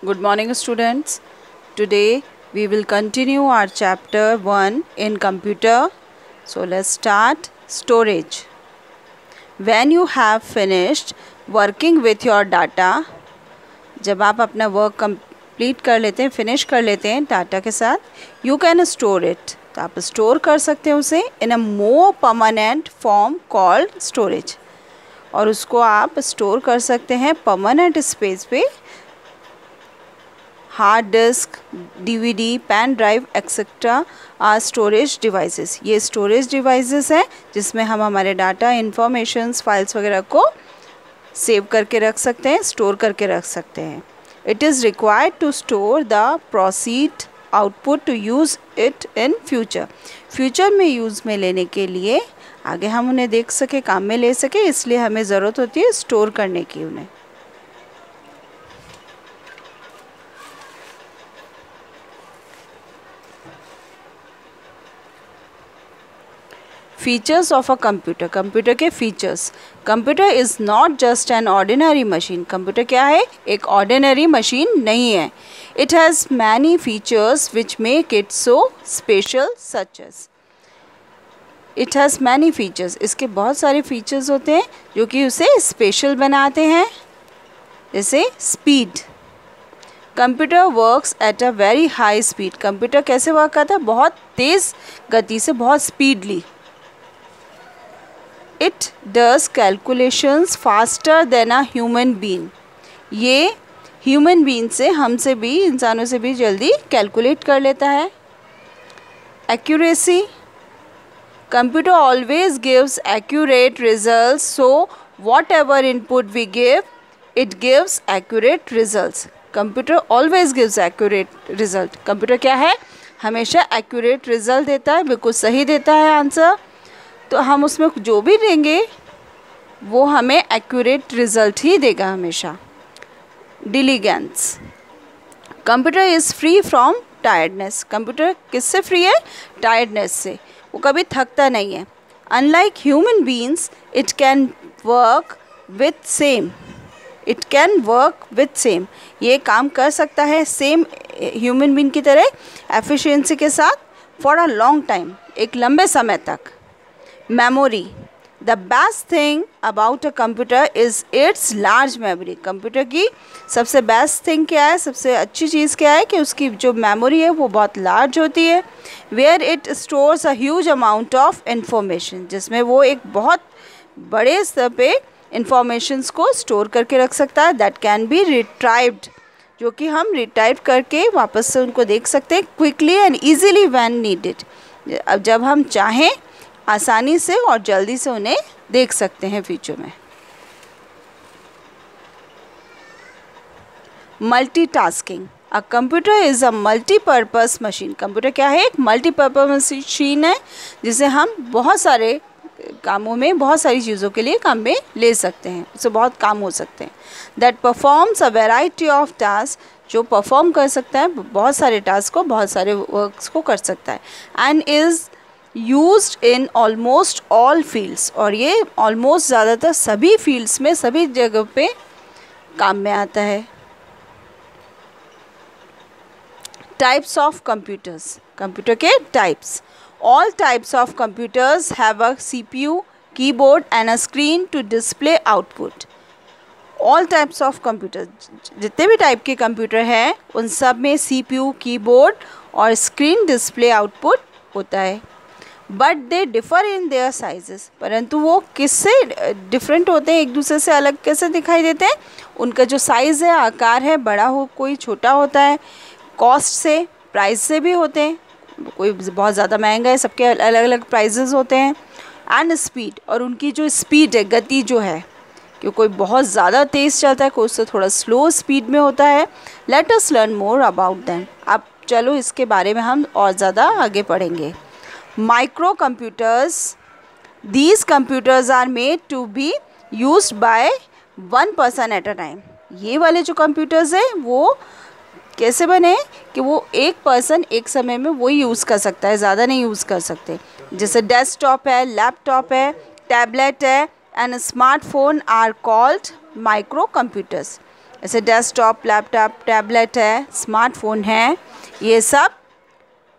Good morning, students. Today we will continue our chapter 1 in computer. So let's start storage. When you have finished working with your data, जब आप अपना work complete कर लेते हैं, finish कर लेते हैं डाटा के साथ, you can store it. तो आप स्टोर कर सकते हैं उसे in a more permanent form called storage. और उसको आप स्टोर कर सकते हैं परमानेंट स्पेस पे, hard disk, DVD, pen drive etcetera are storage devices. ये स्टोरेज डिवाइसेस हैं जिसमें हम हमारे डाटा, इंफॉर्मेशंस, फाइल्स वगैरह को सेव करके रख सकते हैं, स्टोर करके रख सकते हैं. It is required to store the proceed output to use it in future. Future में यूज़ में लेने के लिए, आगे हम उन्हें देख सके, काम में ले सके, इसलिए हमें ज़रूरत होती है स्टोर करने की उन्हें. Features of a computer. Computer के features. Computer is not just an ordinary machine. Computer क्या है? एक ऑर्डिनरी मशीन नहीं है. It has many features which make it so special such as. It has many features. इसके बहुत सारे features होते हैं जो कि उसे स्पेशल बनाते हैं. जैसे speed. Computer works at a very high speed. Computer कैसे वर्क करता है? बहुत तेज़ गति से, बहुत speedily. It does calculations faster than a human being. ये ह्यूमन बीइंग से, हमसे भी, इंसानों से भी जल्दी कैलकुलेट कर लेता है. Accuracy. Computer always gives accurate results, so whatever input we give it gives accurate results. Computer always gives accurate result. Computer क्या है? हमेशा एक्यूरेट रिजल्ट देता है, बिल्कुल सही देता है आंसर. तो हम उसमें जो भी देंगे वो हमें एक्यूरेट रिजल्ट ही देगा हमेशा. Diligence. Computer is free from tiredness. Computer किससे फ्री है? टायर्डनेस से. वो कभी थकता नहीं है. Unlike human beings it can work with same. It can work with same. ये काम कर सकता है सेम ह्यूमन बीइंग की तरह एफिशिएंसी के साथ फॉर अ लॉन्ग टाइम, एक लंबे समय तक. Memory. The best thing about a computer is it's large memory. Computer की सबसे बेस्ट थिंग क्या है, सबसे अच्छी चीज़ क्या है कि उसकी जो मेमोरी है वो बहुत लार्ज होती है. Where it stores a huge amount of information. जिसमें वो एक बहुत बड़े स्तर पे इंफॉर्मेशंस को स्टोर करके रख सकता है. That can be retrieved. जो कि हम रिट्राइव करके वापस से उनको देख सकते हैं quickly and easily when needed. अब जब हम चाहें आसानी से और जल्दी से उन्हें देख सकते हैं फ्यूचर में. Multitasking. A computer is a multipurpose machine. Computer क्या है? एक मल्टीपर्पस मशीन है जिसे हम बहुत सारे कामों में, बहुत सारी चीज़ों के लिए काम में ले सकते हैं. उससे बहुत काम हो सकते हैं. That performs a variety of task. जो परफॉर्म कर सकता है बहुत सारे टास्क को, बहुत सारे वर्क्स को कर सकता है. And is used in almost all fields. और ये ऑलमोस्ट ज़्यादातर सभी फील्ड्स में, सभी जगह पे काम में आता है. Types of computers. कंप्यूटर के types. All types of computers have a CPU, keyboard and a screen to display output. All types of computer, जितने भी टाइप के कंप्यूटर हैं उन सब में CPU, कीबोर्ड और स्क्रीन डिस्प्ले आउटपुट होता है. But they differ in their sizes. परंतु वो किससे डिफरेंट होते हैं, एक दूसरे से अलग कैसे दिखाई देते हैं? उनका जो साइज़ है, आकार है, बड़ा हो, कोई छोटा होता है. कॉस्ट से, प्राइस से भी होते हैं. कोई बहुत ज़्यादा महंगा है, सबके अलग अलग प्राइजेस होते हैं. And speed. और उनकी जो स्पीड है, गति जो है, कि कोई बहुत ज़्यादा तेज़ चलता है, कोई उससे थोड़ा स्लो स्पीड में होता है. Let us learn more about them. अब चलो इसके बारे में हम और ज़्यादा आगे पढ़ेंगे. Micro computers. These computers are made to be used by one person at a time. ये वाले जो कंप्यूटर्स हैं वो कैसे बने कि वो एक पर्सन एक समय में वही यूज़ कर सकता है, ज़्यादा नहीं यूज़ कर सकते. जैसे डेस्कटॉप है, लैपटॉप है, टैबलेट है and smartphone are called micro computers. जैसे डेस्कटॉप, लैपटॉप, टैबलेट है, स्मार्टफोन है, ये सब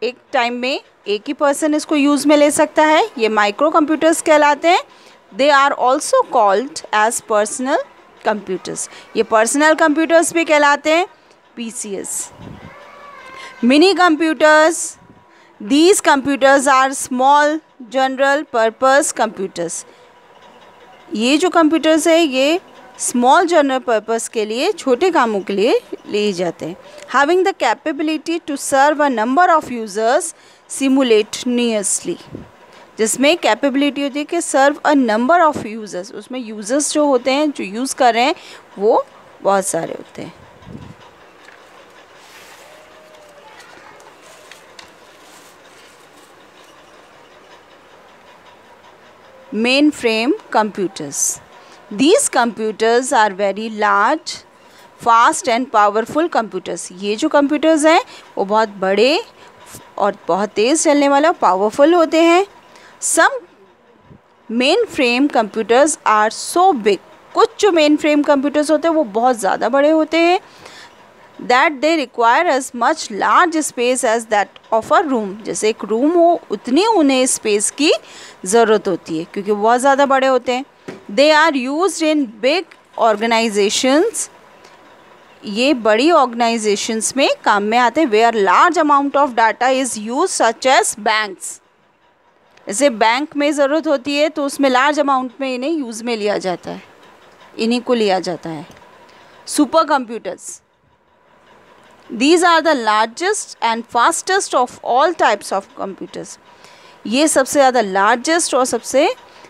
एक टाइम में एक ही पर्सन इसको यूज़ में ले सकता है। ये माइक्रो कंप्यूटर्स कहलाते हैं। They are also called as personal computers. ये पर्सनल कंप्यूटर्स भी कहलाते हैं, PCs। Mini computers, these computers are small general purpose computers. ये जो कंप्यूटर्स है ये स्मॉल जनरल पर्पस के लिए, छोटे कामों के लिए लिए जाते हैं। Having the capability to serve a number of users simultaneously, जिसमें कैपेबिलिटी होती है कि serve a number of users, उसमें यूज़र्स जो होते हैं, जो यूज़ कर रहे हैं, वो बहुत सारे होते हैं। Mainframe computers. These computers are very large, fast and powerful computers. ये जो computers हैं वो बहुत बड़े और बहुत तेज़ चलने वाला, पावरफुल होते हैं। Some mainframe computers are so big. कुछ जो mainframe computers होते हैं वो बहुत ज़्यादा बड़े होते हैं, that they require as much large space as that of a room. जैसे एक रूम हो उतनी उन्हें स्पेस की ज़रूरत होती है क्योंकि बहुत ज़्यादा बड़े होते हैं। They are used in big organizations. ये बड़ी organizations में काम में आते हैं। Where large amount of data is used such as banks. जैसे बैंक में ज़रूरत होती है तो उसमें लार्ज अमाउंट में इन्हें यूज़ में लिया जाता है, इन्हीं को लिया जाता है। Super computers, These are the largest and fastest of all types of computers. ये सबसे ज़्यादा लार्जेस्ट और सबसे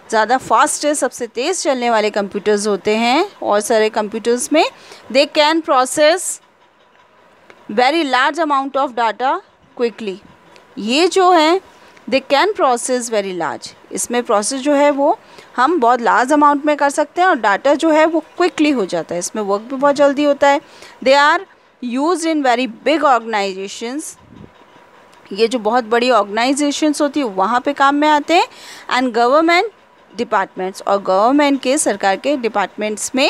ज़्यादा फास्टेस्ट, सबसे तेज़ चलने वाले कंप्यूटर्स होते हैं। और सारे कंप्यूटर्स में they can process very large amount of data quickly. ये जो है they can process very large, इसमें प्रोसेस जो है वो हम बहुत लार्ज अमाउंट में कर सकते हैं और डाटा जो है वो क्विकली हो जाता है, इसमें वर्क भी बहुत जल्दी होता है। They are used in very big organisations, ये जो बहुत बड़ी ऑर्गेनाइजेशंस होती है वहाँ पे काम में आते हैं। एंड गवर्नमेंट डिपार्टमेंट्स, और गवर्नमेंट के, सरकार के डिपार्टमेंट्स में,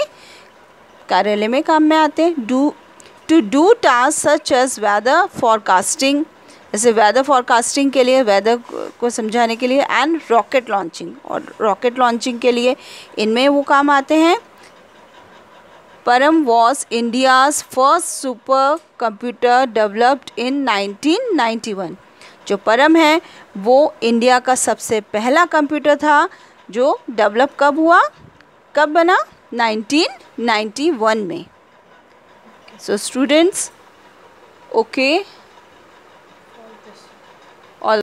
कार्यालय में काम में आते हैं। To do task such as weather forecasting, जैसे वेदर फॉरकास्टिंग के लिए, वेदर को समझाने के लिए। एंड रॉकेट लॉन्चिंग, और रॉकेट लॉन्चिंग के लिए इनमें वो काम आते हैं। Param was India's first super computer developed in 1991। जो परम है वो इंडिया का सबसे पहला कंप्यूटर था जो डेवलप कब हुआ, कब बना, 1991 में। So students, okay,